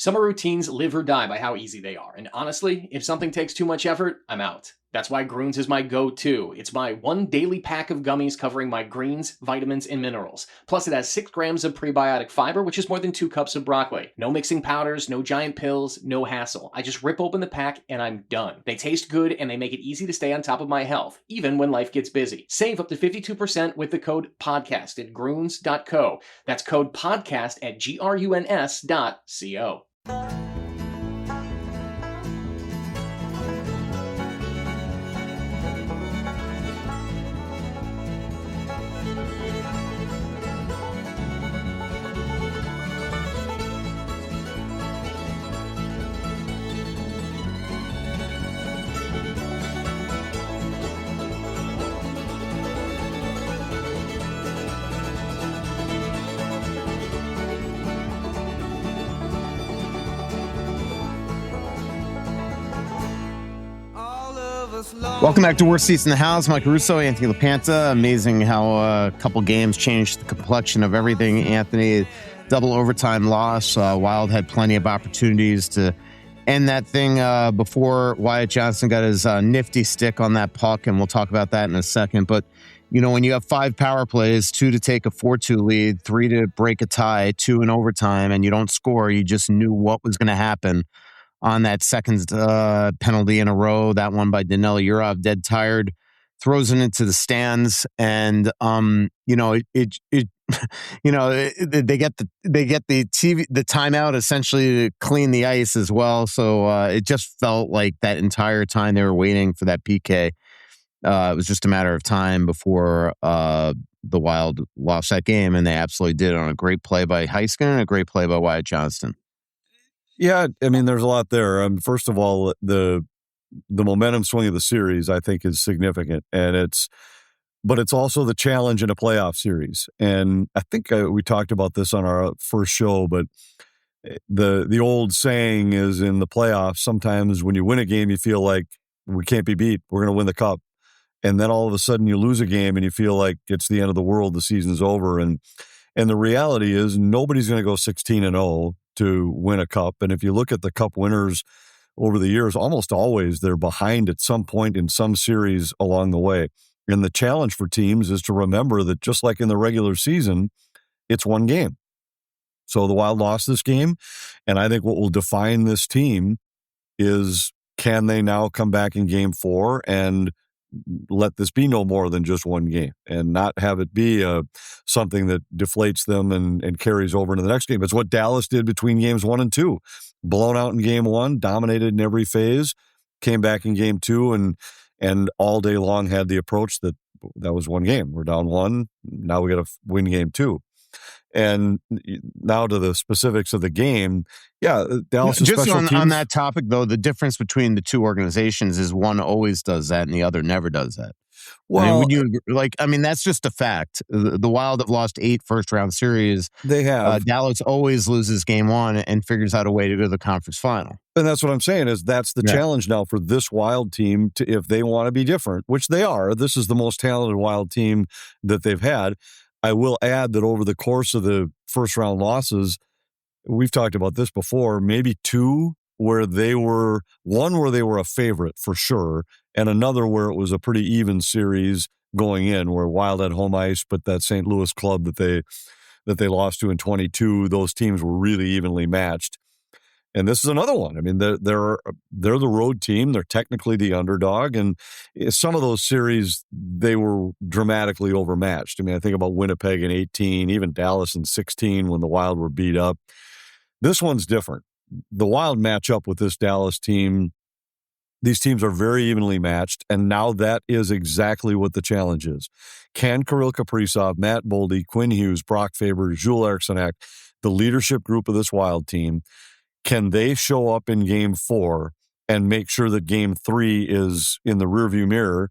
Summer routines live or die by how easy they are, and honestly, if something takes too much effort, I'm out. That's why Groons is my go-to. It's my one daily pack of gummies covering my greens, vitamins, and minerals. Plus, it has 6 grams of prebiotic fiber, which is more than 2 cups of broccoli. No mixing powders, no giant pills, no hassle. I just rip open the pack and I'm done. They taste good and they make it easy to stay on top of my health, even when life gets busy. Save up to 52% with the code PODCAST at Groons.co. That's code PODCAST at GRUNS.co. Welcome back to Worst Seats in the House. Mike Russo, Anthony LaPanta. Amazing how a couple games changed the complexion of everything. Anthony, double overtime loss. Wild had plenty of opportunities to end that thing before Wyatt Johnston got his nifty stick on that puck, and we'll talk about that in a second. But, you know, when you have 5 power plays, 2 to take a 4-2 lead, 3 to break a tie, 2 in overtime, and you don't score, you just knew what was going to happen on that second penalty in a row, that one by Danila Yurov, dead tired, throws it into the stands, and you know it you know they get the timeout essentially to clean the ice as well. So it just felt like that entire time they were waiting for that PK, it was just a matter of time before the Wild lost that game, and they absolutely did on a great play by Heiskanen and a great play by Wyatt Johnston. Yeah, I mean, there's a lot there. First of all, the momentum swing of the series, I think, is significant, but it's also the challenge in a playoff series. And I think we talked about this on our first show, but the old saying is in the playoffs, sometimes when you win a game, you feel like we can't be beat. We're going to win the cup. And then all of a sudden you lose a game and you feel like it's the end of the world. The season's over. And the reality is nobody's going to go 16-0 to win a cup. And if you look at the cup winners over the years, almost always they're behind at some point in some series along the way. And the challenge for teams is to remember that just like in the regular season, it's one game. So the Wild lost this game. And I think what will define this team is, can they now come back in game 4 and let this be no more than just one game and not have it be something that deflates them and carries over into the next game. It's what Dallas did between games 1 and 2. Blown out in game 1, dominated in every phase, came back in game 2 and all day long had the approach that was one game. We're down 1. Now we got to win game 2. And now to the specifics of the game. Yeah, Dallas is just special teams. On that topic, though, the difference between the two organizations is one always does that and the other never does that. Well, I mean, that's just a fact. The Wild have lost 8 first-round series. They have. Dallas always loses game 1 and figures out a way to go to the conference final. And that's what I'm saying is that's the challenge now for this Wild team to, if they want to be different, which they are. This is the most talented Wild team that they've had. I will add that over the course of the first-round losses, we've talked about this before, maybe 2 where they were a favorite for sure, and another where it was a pretty even series going in, where Wild had home ice, but that St. Louis club that they lost to in 22, those teams were really evenly matched. And this is another one. I mean, they're the road team. They're technically the underdog. And some of those series, they were dramatically overmatched. I mean, I think about Winnipeg in 18, even Dallas in 16 when the Wild were beat up. This one's different. The Wild match up with this Dallas team. These teams are very evenly matched. And now that is exactly what the challenge is. Can Kirill Kaprizov, Matt Boldy, Quinn Hughes, Brock Faber, Jules Eriksson, the leadership group of this Wild team, can they show up in game 4 and make sure that game 3 is in the rearview mirror,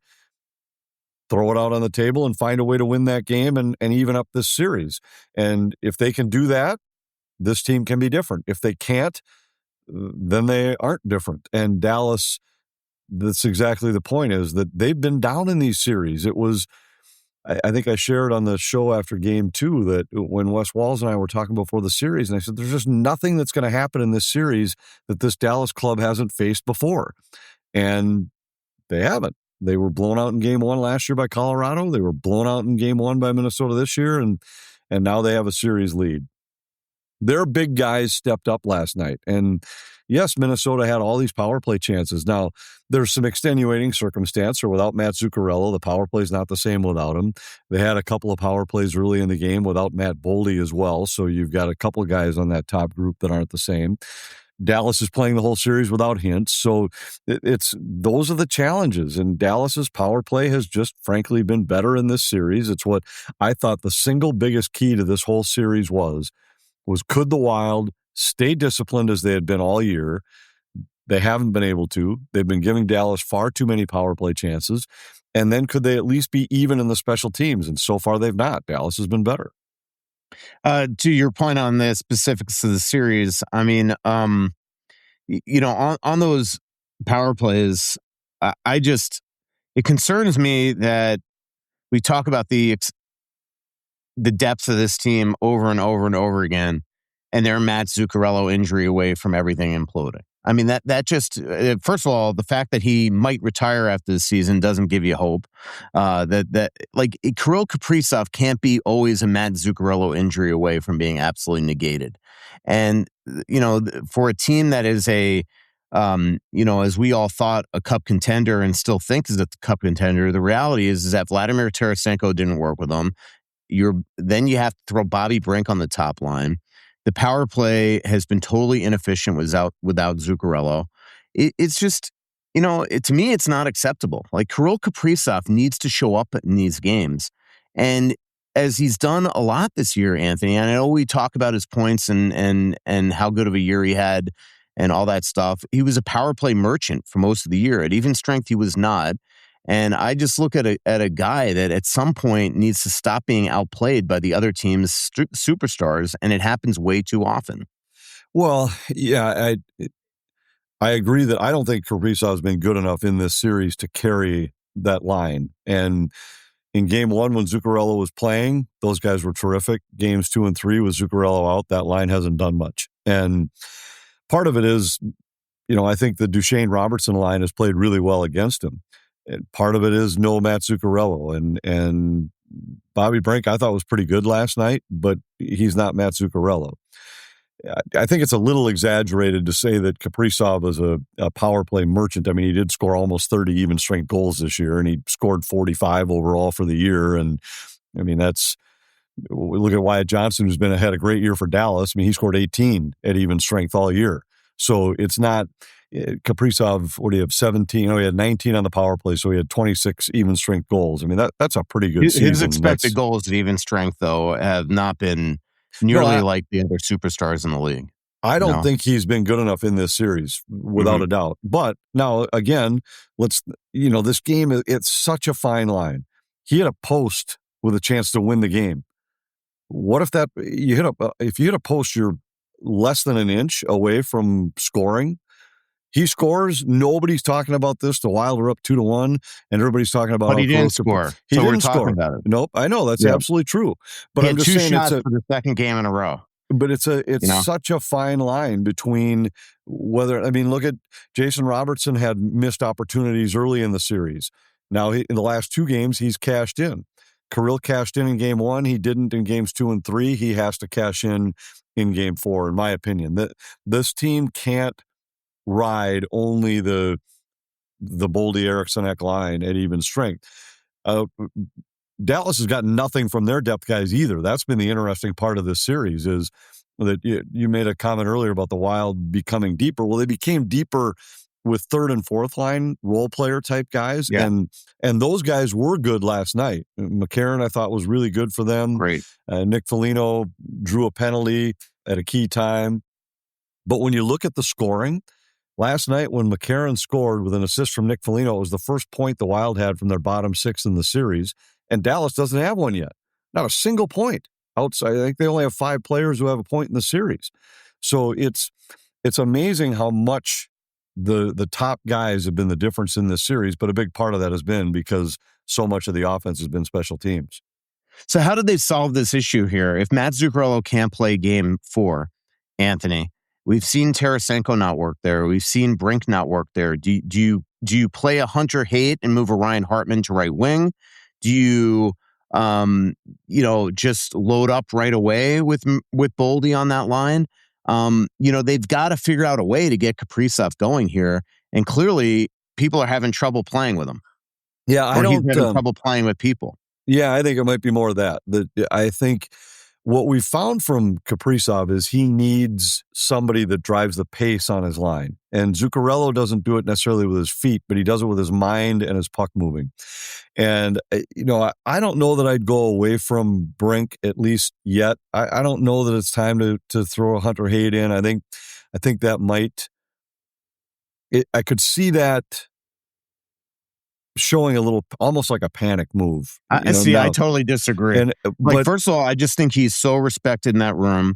throw it out on the table and find a way to win that game and even up this series? And if they can do that, this team can be different. If they can't, then they aren't different. And Dallas, that's exactly the point, is that they've been down in these series. It was I think I shared on the show after game 2 that when Wes Walls and I were talking before the series, and I said, there's just nothing that's going to happen in this series that this Dallas club hasn't faced before. And they haven't. They were blown out in game 1 last year by Colorado. They were blown out in game 1 by Minnesota this year, and now they have a series lead. Their big guys stepped up last night. And yes, Minnesota had all these power play chances. Now, there's some extenuating circumstance, or without Matt Zuccarello, the power play is not the same without him. They had a couple of power plays early in the game without Matt Boldy as well. So you've got a couple guys on that top group that aren't the same. Dallas is playing the whole series without Hintz. So those are the challenges. And Dallas's power play has just frankly been better in this series. It's what I thought the single biggest key to this whole series was could the Wild stay disciplined as they had been all year? They haven't been able to. They've been giving Dallas far too many power play chances. And then could they at least be even in the special teams? And so far they've not. Dallas has been better. To your point on the specifics of the series, I mean, on those power plays, it concerns me that we talk about the depth of this team over and over and over again, and they're Matt Zuccarello injury away from everything imploding. I mean, that just, first of all, the fact that he might retire after the season doesn't give you hope. Kirill Kaprizov can't be always a Matt Zuccarello injury away from being absolutely negated. And, for a team that is as we all thought, a cup contender and still think is a cup contender, the reality is that Vladimir Tarasenko didn't work with them. Then you have to throw Bobby Brink on the top line. The power play has been totally inefficient without Zuccarello. It's just, to me, it's not acceptable. Like, Kirill Kaprizov needs to show up in these games. And as he's done a lot this year, Anthony, and I know we talk about his points and how good of a year he had and all that stuff. He was a power play merchant for most of the year. At even strength, he was not. And I just look at a guy that at some point needs to stop being outplayed by the other team's superstars, and it happens way too often. Well, yeah, I agree that I don't think Kaprizov has been good enough in this series to carry that line. And in game 1, when Zuccarello was playing, those guys were terrific. Games 2 and 3 with Zuccarello out, that line hasn't done much. And part of it is, I think the Duchesne Robertson line has played really well against him. And part of it is no Matt Zuccarello, and Bobby Brink I thought was pretty good last night, but he's not Matt Zuccarello. I think it's a little exaggerated to say that Kaprizov is a power play merchant. I mean, he did score almost 30 even strength goals this year, and he scored 45 overall for the year. And I mean, look at Wyatt Johnson, who's had a great year for Dallas. I mean, he scored 18 at even strength all year. So it's not Kaprizov. What do you have? 17. He had 19 on the power play, so he had 26 even strength goals. I mean, that's a pretty good season. His expected goals at even strength, though, have not been nearly like the other superstars in the league. I don't think he's been good enough in this series, without a doubt. But now, again, this game, it's such a fine line. He had a post with a chance to win the game. What if if you hit a post, you're less than an inch away from scoring? He scores. Nobody's talking about this. The Wild are up 2-1, and everybody's talking about. But he didn't score. He so didn't we're talking score. About it. Nope, I know that's absolutely true. But he I'm had just two saying shots for the second game in a row. But it's such a fine line between whether. I mean, look at Jason Robertson had missed opportunities early in the series. Now in the last 2 games, he's cashed in. Kirill cashed in game 1. He didn't in games 2 and 3. He has to cash in game 4, in my opinion. That this team can't ride only the Boldy Eriksson line at even strength. Dallas has got nothing from their depth guys either. That's been the interesting part of this series is that you made a comment earlier about the Wild becoming deeper. Well, they became deeper with third and fourth line role player type guys. Yeah. And those guys were good last night. McCarron, I thought, was really good for them. Great. Nick Foligno drew a penalty at a key time. But when you look at the scoring, last night when McCarron scored with an assist from Nick Foligno, it was the first point the Wild had from their bottom 6 in the series. And Dallas doesn't have one yet. Not a single point outside. I think they only have 5 players who have a point in the series. So it's amazing how much the top guys have been the difference in this series, but a big part of that has been because so much of the offense has been special teams. So how did they solve this issue here? If Matt Zuccarello can't play game 4, Anthony, we've seen Tarasenko not work there. We've seen Brink not work there. Do you play a Hunter Haight and move a Ryan Hartman to right wing? Do you just load up right away with Boldy on that line? They've got to figure out a way to get Kaprizov going here, and clearly people are having trouble playing with him. Yeah, he's having trouble playing with people. Yeah, I think it might be more of that. I think what we found from Kaprizov is he needs somebody that drives the pace on his line. And Zuccarello doesn't do it necessarily with his feet, but he does it with his mind and his puck moving. And, I don't know that I'd go away from Brink, at least yet. I don't know that it's time to throw a Hunter Haight in. I think that might... I could see that showing a little, almost like a panic move. I totally disagree. But first of all, I just think he's so respected in that room.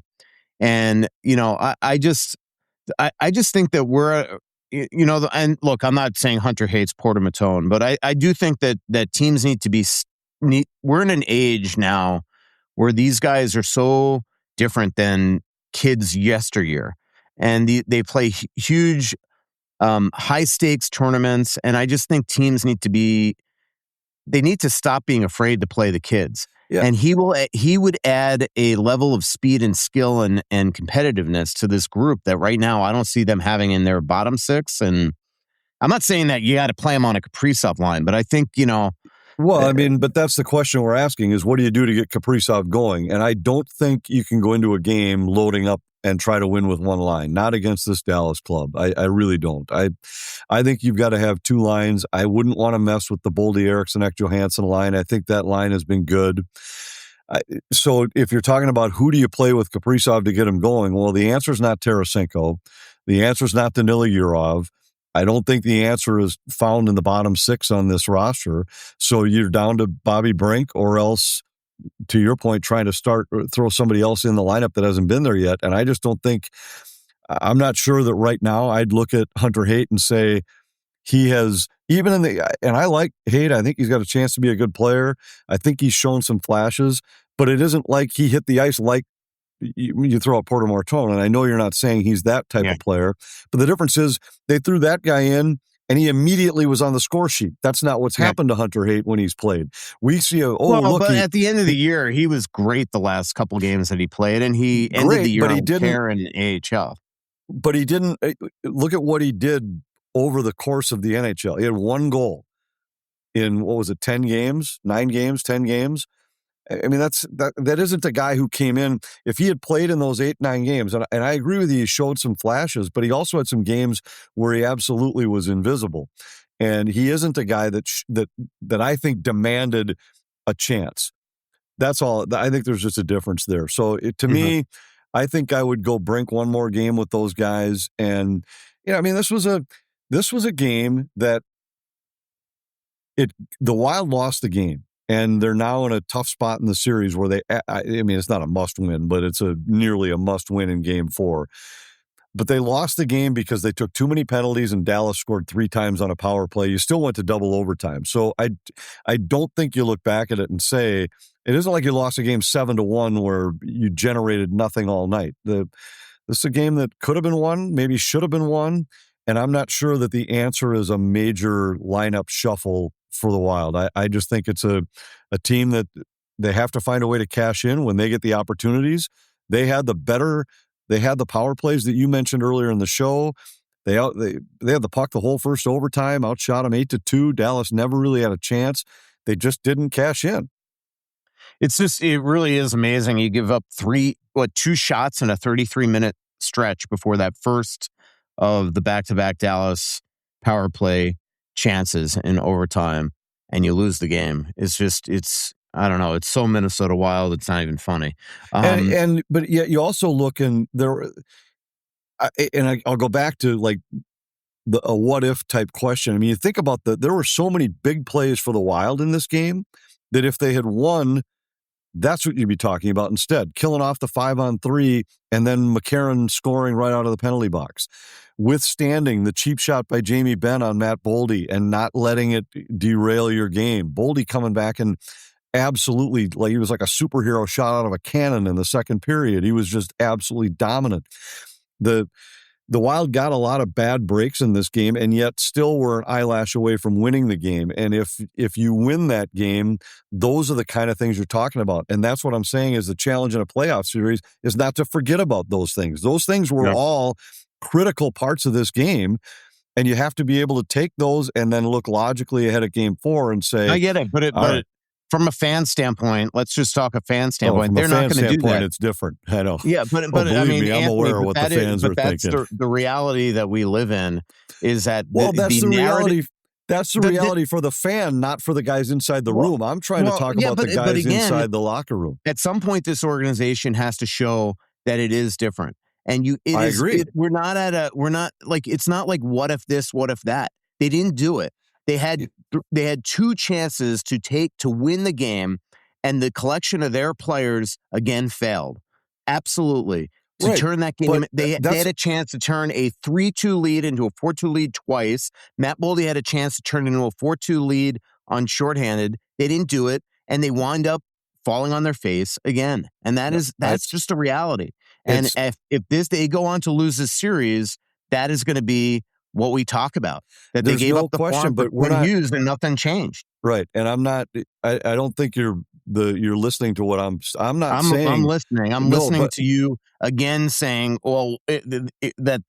And, I just think that we're, and look, I'm not saying Hunter Haight's Porter Matone, but I do think that teams need to be, we're in an age now where these guys are so different than kids yesteryear. And they play huge, high stakes tournaments. And I just think teams need to stop being afraid to play the kids. Yeah. And he would add a level of speed and skill and competitiveness to this group that right now I don't see them having in their bottom 6. And I'm not saying that you got to play him on a Kaprizov line, but I think, Well, but that's the question we're asking is what do you do to get Kaprizov going? And I don't think you can go into a game loading up and try to win with one line, not against this Dallas club. I really don't. I think you've got to have 2 lines. I wouldn't want to mess with the Boldy Eriksson Ek Johansson line. I think that line has been good. So if you're talking about who do you play with Kaprizov to get him going, well, the answer is not Tarasenko. The answer is not Danila Yurov. I don't think the answer is found in the bottom 6 on this roster. So you're down to Bobby Brink or else, to your point, trying to start or throw somebody else in the lineup that hasn't been there yet. And I just don't think, I'm not sure that right now I'd look at Hunter Haight and say he has, even and I like Haight. I think he's got a chance to be a good player. I think he's shown some flashes, but it isn't like he hit the ice like you throw out Porter Martone. And I know you're not saying he's that type of player, but the difference is they threw that guy in and he immediately was on the score sheet. That's not what's happened to Hunter Haight when he's played. We see but at the end of the year, he was great the last couple games that he played, and he ended the year on tear in AHL. But he didn't look at what he did over the course of the NHL. He had 1 goal in 10 games, 9 games, 10 games. I mean, that isn't a guy who came in. If he had played in those 8-9 games, and I agree with you, he showed some flashes, but he also had some games where he absolutely was invisible. And he isn't a guy that I think demanded a chance. That's all. I think there's just a difference there. So to me, I think I would go Brink 1 more game with those guys. And this was a game that the Wild lost the game. And they're now in a tough spot in the series where it's not a must win, but it's nearly a must win in game 4. But they lost the game because they took too many penalties and Dallas scored 3 times on a power play. You still went to double overtime. So I don't think you look back at it and say, it isn't like you lost a game 7-1 where you generated nothing all night. This is a game that could have been won, maybe should have been won. And I'm not sure that the answer is a major lineup shuffle for the Wild. I just think it's a team that they have to find a way to cash in when they get the opportunities. They had the power plays that you mentioned earlier in the show. They had the puck the whole first overtime, outshot them 8-2. Dallas never really had a chance. They just didn't cash in. It really is amazing. You give up 2 shots in a 33-minute stretch before that first of the back-to-back Dallas power play chances in overtime, and you lose the game. I don't know. It's so Minnesota Wild. It's not even funny. But yet you also look and I'll go back to like a what if type question. I mean, you think about there were so many big plays for the Wild in this game that if they had won, That's what you'd be talking about instead. Killing off the 5-on-3 and then McCarron scoring right out of the penalty box. Withstanding the cheap shot by Jamie Benn on Matt Boldy and not letting it derail your game. Boldy coming back and absolutely, like he was like a superhero shot out of a cannon in the second period. He was just absolutely dominant. The Wild got a lot of bad breaks in this game, and yet still were an eyelash away from winning the game. And if you win that game, those are the kind of things you're talking about. And that's what I'm saying is the challenge in a playoff series is not to forget about those things. Those things were all critical parts of this game. And you have to be able to take those and then look logically ahead at game 4 and say, I get it, but from a fan standpoint, let's just talk a fan standpoint. They're not going to do that. It's different. I know. Yeah, but I mean, me, I'm aware of what the fans are thinking. That's the reality that we live in. Is that that's the reality? That's the reality for the fan, not for the guys inside the room. I'm trying to talk about the guys inside the locker room. At some point, this organization has to show that it is different. And I agree. We're not it's not like what if this, what if that. They didn't do it. They had 2 chances to win the game, and the collection of their players again failed. Absolutely. To turn that game, they had a chance to turn a 3-2 lead into a 4-2 lead twice. Matt Boldy had a chance to turn into a 4-2 lead on shorthanded. They didn't do it, and they wind up falling on their face again. And that's just a reality. And if they go on to lose this series, that is going to be what we talk about, that they gave up the question, but we're not used and nothing changed. Right. And I'm not, I don't think you're listening to what I'm saying. I'm listening. I'm listening to you again saying, well, that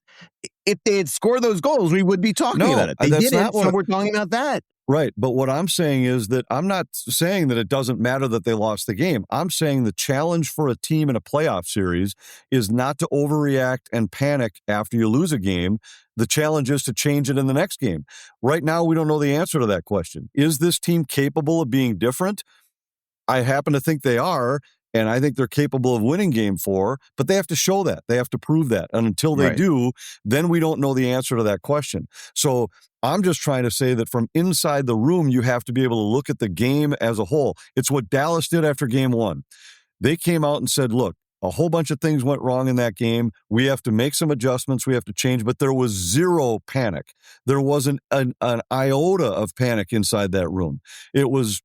if they had scored those goals, we would be talking about it. They didn't, so we're talking about that. Right. But what I'm saying is that I'm not saying that it doesn't matter that they lost the game. I'm saying the challenge for a team in a playoff series is not to overreact and panic after you lose a game. The challenge is to change it in the next game. Right now, we don't know the answer to that question. Is this team capable of being different? I happen to think they are, and I think they're capable of winning game 4, but they have to show that. They have to prove that. And until they do, then we don't know the answer to that question. So I'm just trying to say that from inside the room, you have to be able to look at the game as a whole. It's what Dallas did after game 1. They came out and said, look, a whole bunch of things went wrong in that game. We have to make some adjustments. We have to change, but there was zero panic. There wasn't an iota of panic inside that room. It was,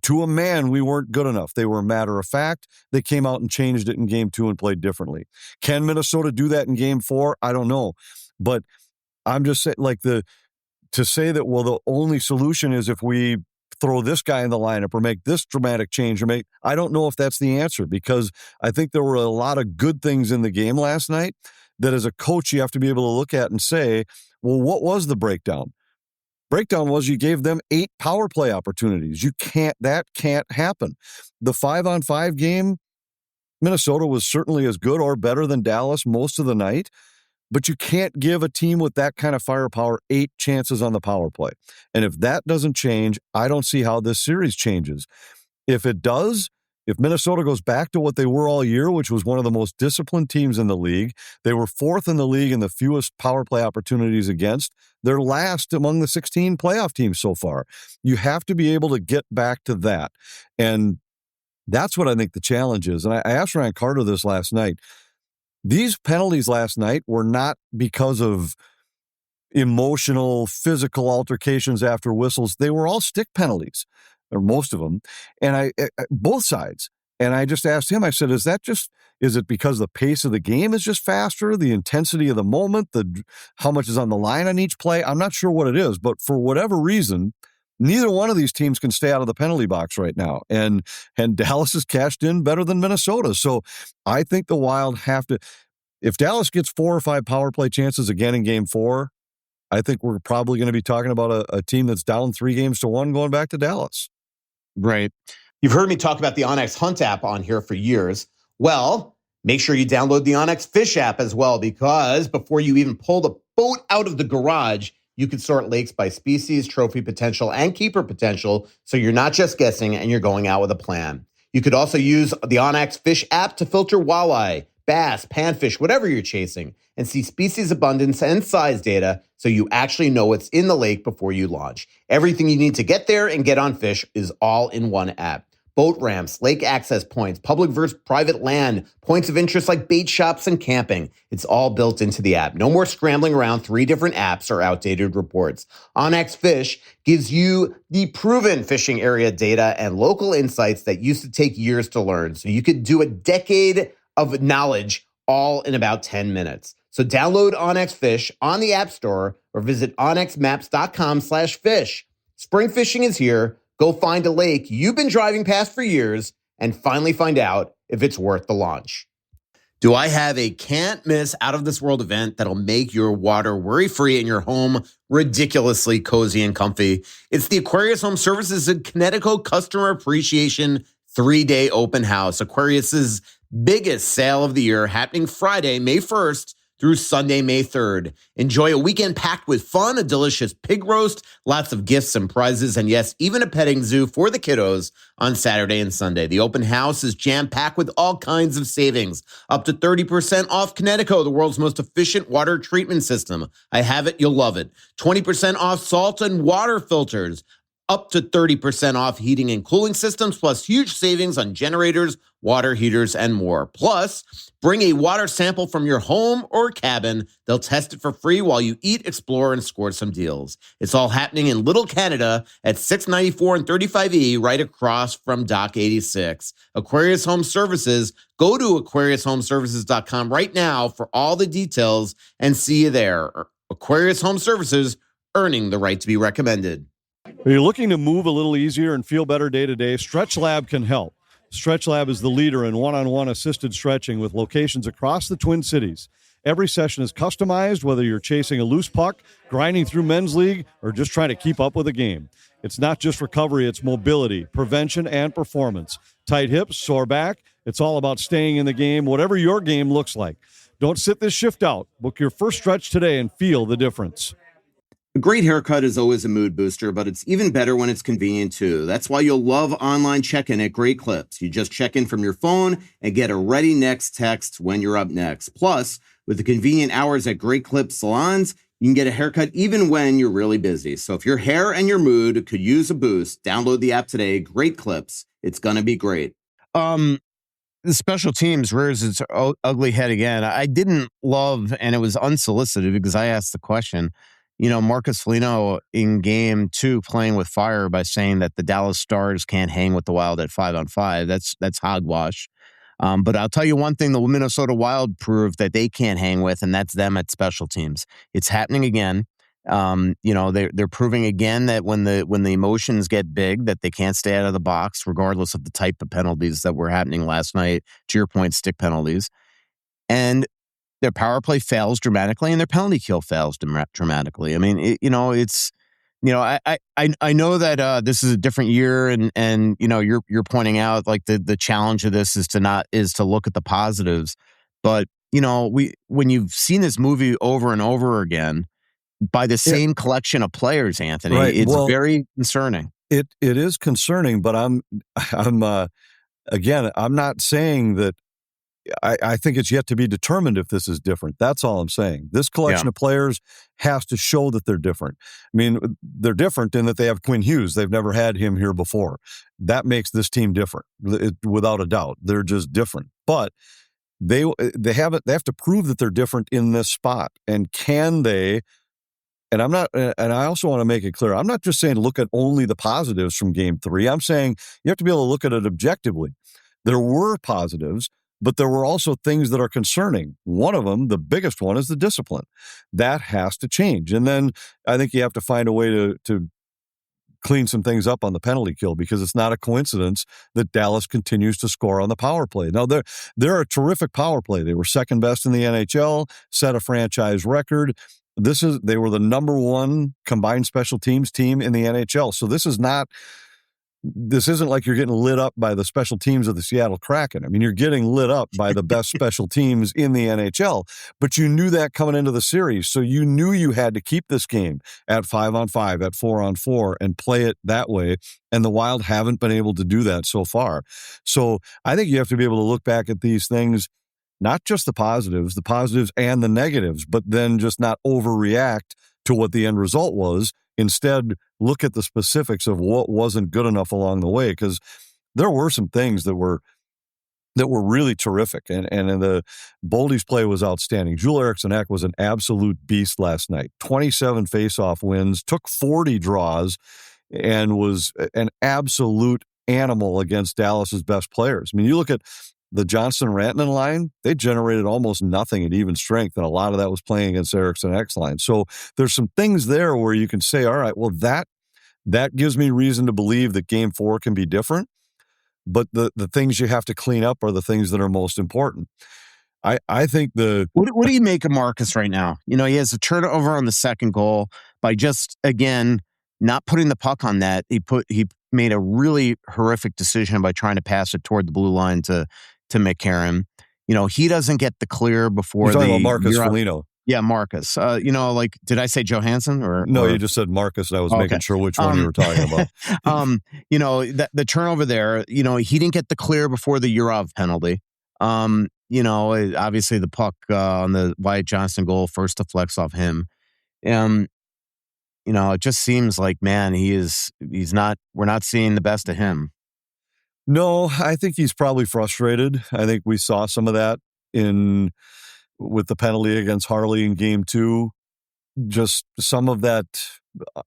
to a man, we weren't good enough. They were a matter of fact. They came out and changed it in game 2 and played differently. Can Minnesota do that in game 4? I don't know. But I'm just saying, to say that, well, the only solution is if we throw this guy in the lineup or make this dramatic change I don't know if that's the answer, because I think there were a lot of good things in the game last night that as a coach you have to be able to look at and say, well, what was the breakdown? Breakdown was you gave them 8 power play opportunities. That can't happen. The 5-on-5 game, Minnesota was certainly as good or better than Dallas most of the night. But you can't give a team with that kind of firepower 8 chances on the power play. And if that doesn't change, I don't see how this series changes. If it does, if Minnesota goes back to what they were all year, which was one of the most disciplined teams in the league, they were 4th in the league in the fewest power play opportunities against. They're last among the 16 playoff teams so far. You have to be able to get back to that. And that's what I think the challenge is. And I asked Ryan Carter this last night. These penalties last night were not because of emotional, physical altercations after whistles. They were all stick penalties, or most of them, and both sides. And I just asked him, I said, is it because the pace of the game is just faster, the intensity of the moment, how much is on the line on each play? I'm not sure what it is, but for whatever reason, neither one of these teams can stay out of the penalty box right now. And Dallas has cashed in better than Minnesota. So I think the Wild have to, if Dallas gets 4 or 5 power play chances again in game 4, I think we're probably going to be talking about a team that's down 3-1 going back to Dallas. Right. You've heard me talk about the Onyx Hunt app on here for years. Well, make sure you download the Onyx Fish app as well, because before you even pull the boat out of the garage, you can sort lakes by species, trophy potential, and keeper potential, so you're not just guessing and you're going out with a plan. You could also use the Onyx Fish app to filter walleye, bass, panfish, whatever you're chasing, and see species abundance and size data so you actually know what's in the lake before you launch. Everything you need to get there and get on fish is all in one app. boat ramps, lake access points, public versus private land, points of interest like bait shops and camping. It's all built into the app. No more scrambling around 3 different apps or outdated reports. OnX Fish gives you the proven fishing area data and local insights that used to take years to learn. So you could do a decade of knowledge all in about 10 minutes. So download OnX Fish on the App Store or visit onxmaps.com/fish. Spring fishing is here. Go find a lake you've been driving past for years and finally find out if it's worth the launch. Do I have a can't miss out of this world event that'll make your water worry-free and your home ridiculously cozy and comfy? It's the Aquarius Home Services and Connecticut Customer Appreciation 3-day open house. Aquarius's biggest sale of the year happening Friday, May 1st through Sunday, May 3rd. Enjoy a weekend packed with fun, a delicious pig roast, lots of gifts and prizes, and yes, even a petting zoo for the kiddos on Saturday and Sunday. The open house is jam-packed with all kinds of savings. Up to 30% off Connecticut, the world's most efficient water treatment system. I have it, you'll love it. 20% off salt and water filters. Up to 30% off heating and cooling systems, plus huge savings on generators, water heaters, and more. Plus, bring a water sample from your home or cabin. They'll test it for free while you eat, explore, and score some deals. It's all happening in Little Canada at 694 and 35E, right across from Dock 86. Aquarius Home Services. Go to aquariushomeservices.com right now for all the details and see you there. Aquarius Home Services, earning the right to be recommended. Are you looking to move a little easier and feel better day to day? StretchLab can help. StretchLab is the leader in one-on-one assisted stretching with locations across the Twin Cities. Every session is customized, whether you're chasing a loose puck, grinding through men's league, or just trying to keep up with the game. It's not just recovery, it's mobility, prevention, and performance. Tight hips, sore back, it's all about staying in the game, whatever your game looks like. Don't sit this shift out. Book your first stretch today and feel the difference. A great haircut is always a mood booster, but it's even better when it's convenient too. That's why you'll love online check-in at Great Clips. You just check in from your phone and get a ready next text when you're up next. Plus, with the convenient hours at Great Clips salons, you can get a haircut even when you're really busy. So if your hair and your mood could use a boost, download the app today, Great Clips. It's going to be great. The special teams rears its ugly head again. I didn't love, and it was unsolicited because I asked the question, Marcus Foligno in game 2 playing with fire by saying that the Dallas Stars can't hang with the Wild at 5-on-5. That's hogwash. But I'll tell you one thing, the Minnesota Wild proved that they can't hang with, and that's them at special teams. It's happening again. They're proving again that when the emotions get big, that they can't stay out of the box, regardless of the type of penalties that were happening last night. To your point, stick penalties. And their power play fails dramatically, and their penalty kill fails dramatically. I mean, I know that this is a different year, and you're pointing out like the challenge of this is to look at the positives. But when you've seen this movie over and over again by the same collection of players, Anthony, right. It's very concerning. It is concerning, but I'm not saying that. I think it's yet to be determined if this is different. That's all I'm saying. This collection of players has to show that they're different. I mean, they're different in that they have Quinn Hughes. They've never had him here before. That makes this team different, without a doubt. They're just different. But they have to prove that they're different in this spot. And can they? And I also want to make it clear, I'm not just saying look at only the positives from game 3. I'm saying you have to be able to look at it objectively. There were positives, but there were also things that are concerning. One of them, the biggest one, is the discipline. That has to change. And then I think you have to find a way to clean some things up on the penalty kill, because it's not a coincidence that Dallas continues to score on the power play. Now, they're a terrific power play. They were second best in the NHL, set a franchise record. They were the number 1 combined special teams team in the NHL. So this isn't like you're getting lit up by the special teams of the Seattle Kraken. I mean, you're getting lit up by the best special teams in the NHL, but you knew that coming into the series. So you knew you had to keep this game at 5-on-5, at 4-on-4, and play it that way. And the Wild haven't been able to do that so far. So I think you have to be able to look back at these things, not just the positives and the negatives, but then just not overreact to what the end result was. Instead, look at the specifics of what wasn't good enough along the way, because there were some things that were really terrific. And the Boldy's play was outstanding. Joel Eriksson Ek was an absolute beast last night. 27 faceoff wins, took 40 draws, and was an absolute animal against Dallas's best players. I mean, you look at the Johnson-Rantanen line, they generated almost nothing at even strength, and a lot of that was playing against Eriksson Ek's line. So there's some things there where you can say, all right, well, that gives me reason to believe that Game 4 can be different. But the things you have to clean up are the things that are most important. I think What do you make of Marcus right now? He has a turnover on the second goal by just, again, not putting the puck on that. He made a really horrific decision by trying to pass it toward the blue line to McCarron. He doesn't get the clear before you're talking about Marcus Foligno. Yeah, Marcus. Did I say Johansson or no? You just said Marcus, and I was making sure which one you were talking about. The turnover there. He didn't get the clear before the Urov penalty. Obviously the puck on the Wyatt Johnston goal first deflects off him. It just seems like, man, he's not. We're not seeing the best of him. No, I think he's probably frustrated. I think we saw some of that with the penalty against Harley in Game 2, just some of that,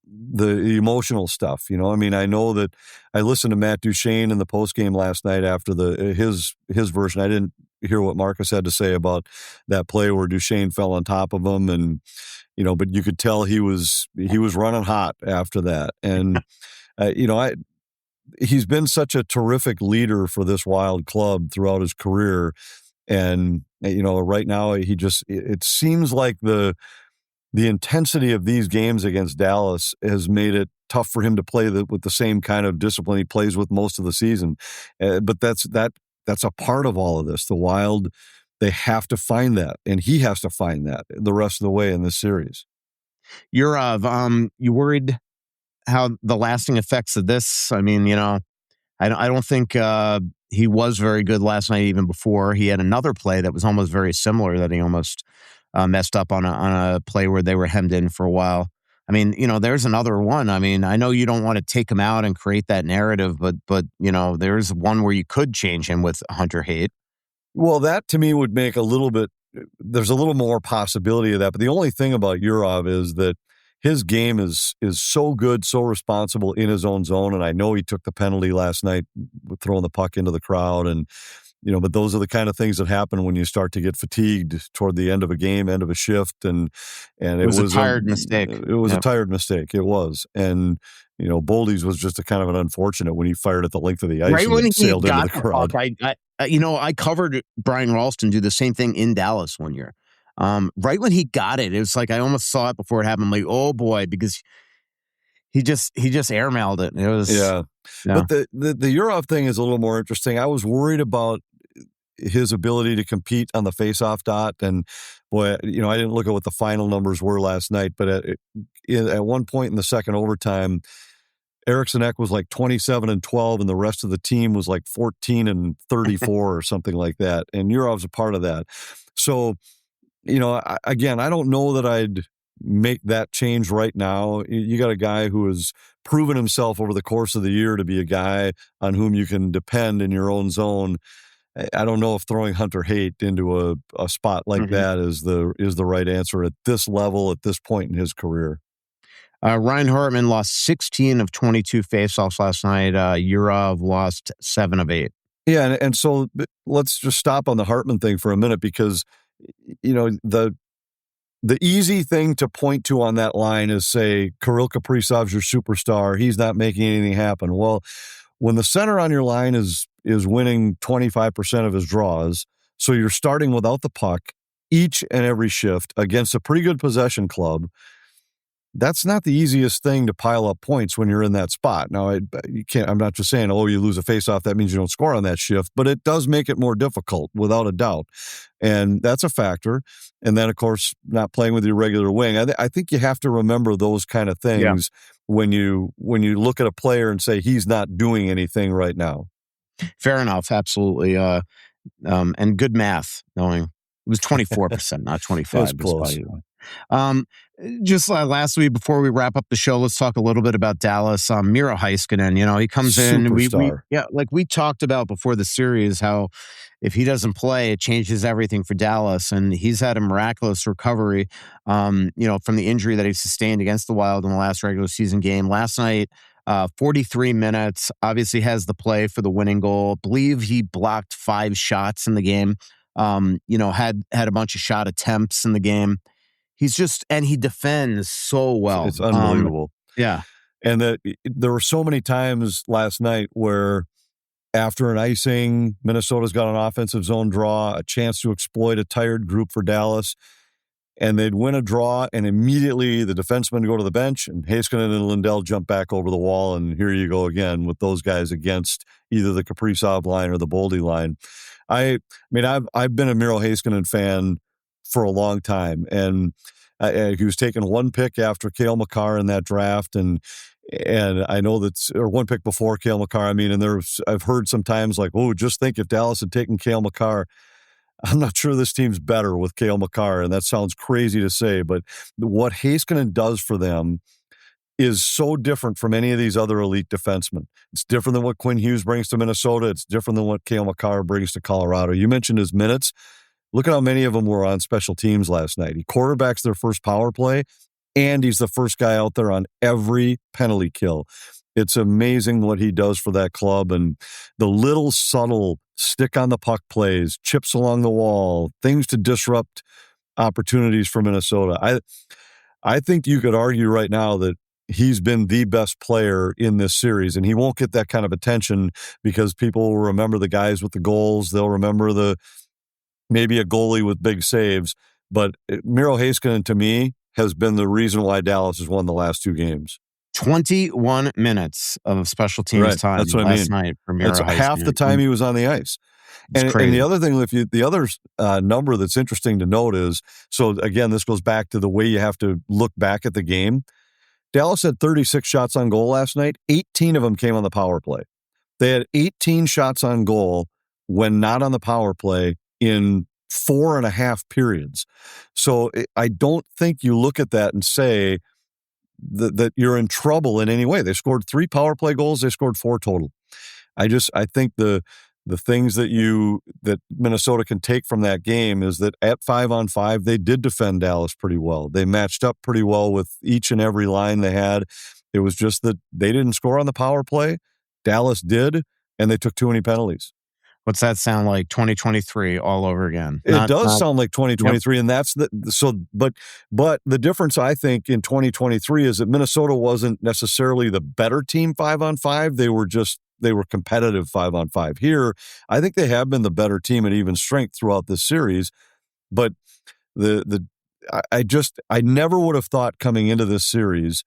the emotional stuff. I mean, I know that I listened to Matt Duchene in the postgame last night after his version. I didn't hear what Marcus had to say about that play where Duchene fell on top of him, and but you could tell he was running hot after that, and he's been such a terrific leader for this Wild club throughout his career. And, right now it seems like the intensity of these games against Dallas has made it tough for him to play with the same kind of discipline he plays with most of the season. But that's a part of all of this. The Wild, they have to find that, and he has to find that the rest of the way in this series. You worried how the lasting effects of this? I mean, I don't think he was very good last night. Even before, he had another play that was almost very similar that he almost messed up on a play where they were hemmed in for a while. I mean, there's another one. I mean, I know you don't want to take him out and create that narrative, but there's one where you could change him with Hunter Haight. Well, that to me would make there's a little more possibility of that. But the only thing about Urov is that his game is so good, so responsible in his own zone. And I know he took the penalty last night with throwing the puck into the crowd. And, but those are the kind of things that happen when you start to get fatigued toward the end of a game, end of a shift. And it was a tired mistake. It was a tired mistake. It was. And, Boldy's was just a kind of an unfortunate when he fired at the length of the ice and sailed into the crowd. I covered Brian Ralston do the same thing in Dallas one year. Right when he got it, it was like I almost saw it before it happened. I'm like, oh boy, because he just airmailed it. It was But the Urov thing is a little more interesting. I was worried about his ability to compete on the faceoff dot, and boy, I didn't look at what the final numbers were last night, but at one point in the second overtime, Eriksson Ek was like 27-12, and the rest of the team was like 14-34 or something like that. And Urov's a part of that. So, again, I don't know that I'd make that change right now. You got a guy who has proven himself over the course of the year to be a guy on whom you can depend in your own zone. I don't know if throwing Hunter Haight into a spot like that is the right answer at this level, at this point in his career. Ryan Hartman lost 16 of 22 faceoffs last night. Urov lost 7 of 8. Yeah, and so let's just stop on the Hartman thing for a minute, because the easy thing to point to on that line is say Kirill Kaprizov's your superstar. He's not making anything happen. Well, when the center on your line is winning 25% of his draws, so you're starting without the puck each and every shift against a pretty good possession club, that's not the easiest thing to pile up points when you're in that spot. Now, you can't. I'm not just saying, you lose a faceoff, that means you don't score on that shift, but it does make it more difficult, without a doubt. And that's a factor. And then, of course, not playing with your regular wing. I think you have to remember those kind of things when you look at a player and say he's not doing anything right now. Fair enough. Absolutely. And good math, knowing it was 24%, not 25. Close. Um, just last week, before we wrap up the show, let's talk a little bit about Dallas. Miro Heiskanen, he comes in. Superstar. We talked about before the series how if he doesn't play, it changes everything for Dallas, and he's had a miraculous recovery. From the injury that he sustained against the Wild in the last regular season game last night. 43 minutes. Obviously, has the play for the winning goal. Believe he blocked 5 shots in the game. Had a bunch of shot attempts in the game. And he defends so well. It's unbelievable. Yeah. And there were so many times last night where after an icing, Minnesota's got an offensive zone draw, a chance to exploit a tired group for Dallas, and they'd win a draw, and immediately the defensemen go to the bench, and Heiskanen and Lindell jump back over the wall, and here you go again with those guys against either the Kaprizov line or the Boldy line. I've been a Miro Heiskanen fan for a long time, and he was taking one pick after Cale Makar in that draft, and I know or one pick before Cale Makar. And I've heard sometimes like, oh, just think if Dallas had taken Cale Makar. I'm not sure this team's better with Cale Makar, and that sounds crazy to say, but what Heiskanen does for them is so different from any of these other elite defensemen. It's different than what Quinn Hughes brings to Minnesota. It's different than what Cale Makar brings to Colorado. You mentioned his minutes. Look at how many of them were on special teams last night. He quarterbacks their first power play, and he's the first guy out there on every penalty kill. It's amazing what he does for that club, and the little subtle stick on the puck plays, chips along the wall, things to disrupt opportunities for Minnesota. I think you could argue right now that he's been the best player in this series, and he won't get that kind of attention because people will remember the guys with the goals. They'll remember maybe a goalie with big saves, but Miro Heiskanen to me has been the reason why Dallas has won the last 2 games. 21 minutes of special teams time That's what last night for Miro Heiskanen. Half the time he was on the ice. And the other thing, the other number that's interesting to note is, so again, this goes back to the way you have to look back at the game. Dallas had 36 shots on goal last night. 18 of them came on the power play. They had 18 shots on goal when not on the power play in 4.5 periods. So I don't think you look at that and say that you're in trouble in any way. They scored 3 power play goals. They scored 4 total. I think the things that Minnesota can take from that game is that at 5-on-5, they did defend Dallas pretty well. They matched up pretty well with each and every line they had. It was just that they didn't score on the power play. Dallas did, and they took too many penalties. What's that sound like? 2023 all over again. It does sound like 2023, yep. And that's but the difference I think in 2023 is that Minnesota wasn't necessarily the better team 5-on-5. They were competitive 5-on-5. Here, I think they have been the better team at even strength throughout this series. But I never would have thought coming into this series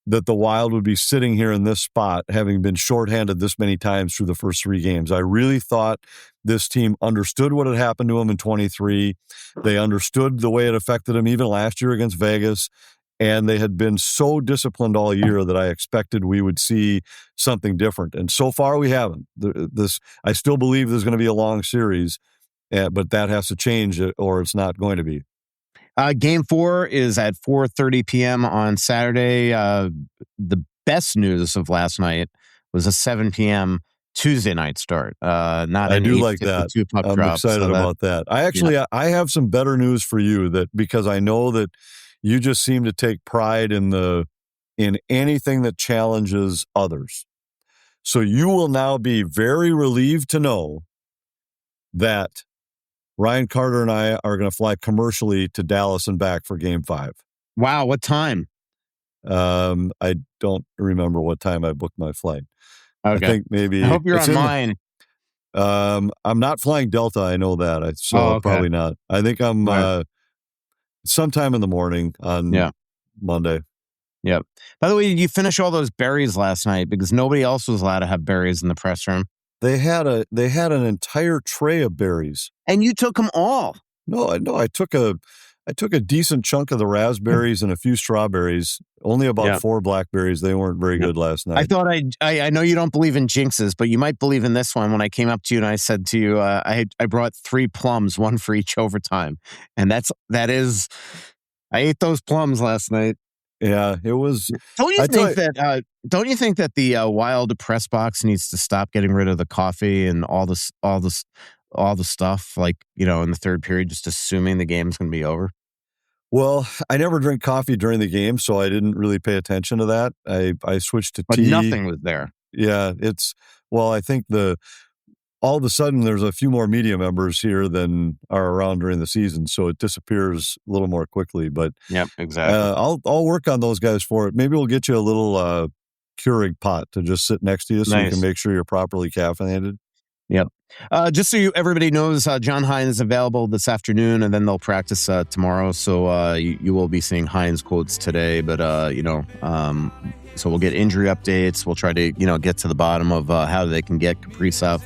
that the Wild would be sitting here in this spot, having been shorthanded this many times through the first 3 games. I really thought this team understood what had happened to them in 23. They understood the way it affected them even last year against Vegas. And they had been so disciplined all year that I expected we would see something different. And so far we haven't. I still believe there's going to be a long series, but that has to change or it's not going to be. Game 4 is at 4:30 p.m. on Saturday. The best news of last night was a 7 p.m. Tuesday night start. I do like that. I'm excited about that. I have some better news for you because I know that you just seem to take pride in anything that challenges others. So you will now be very relieved to know that Ryan Carter and I are going to fly commercially to Dallas and back for Game 5. Wow, what time? I don't remember what time I booked my flight. Okay. I think maybe. I hope you're on mine. I'm not flying Delta. I know that. Probably not. I think I'm sometime in the morning on Monday. Yep. By the way, did you finish all those berries last night? Because nobody else was allowed to have berries in the press room. They had an entire tray of berries. And you took them all. No, I took a decent chunk of the raspberries and a few strawberries. Only about 4 blackberries. They weren't very good last night. I thought I know you don't believe in jinxes, but you might believe in this one. When I came up to you and I said to you, I brought 3 plums, 1 for each overtime, and that is I ate those plums last night. Yeah, it was. Don't you think that the Wild press box needs to stop getting rid of the coffee and all the stuff, like, in the third period, just assuming the game's going to be over? Well, I never drink coffee during the game, so I didn't really pay attention to that. I switched to tea. But nothing was there. Yeah, I think all of a sudden there's a few more media members here than are around during the season, so it disappears a little more quickly. But yep, exactly. I'll work on those guys for it. Maybe we'll get you a little Keurig pot to just sit next to you, so you can make sure you're properly caffeinated. Yep. Just so everybody knows, John Hines is available this afternoon, and then they'll practice tomorrow. So you will be seeing Hines quotes today, but so we'll get injury updates. We'll try to get to the bottom of how they can get Kaprizov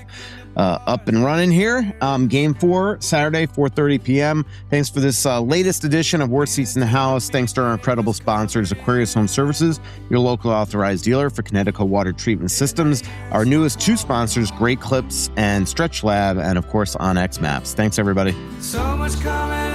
up and running here. Game 4, Saturday, 4:30 p.m. Thanks for this latest edition of Worst Seats in the House. Thanks to our incredible sponsors, Aquarius Home Services, your local authorized dealer for Connecticut water treatment systems. Our newest 2 sponsors, Great Clips and Stretch Lab, and of course, OnX Maps. Thanks, everybody. So much coming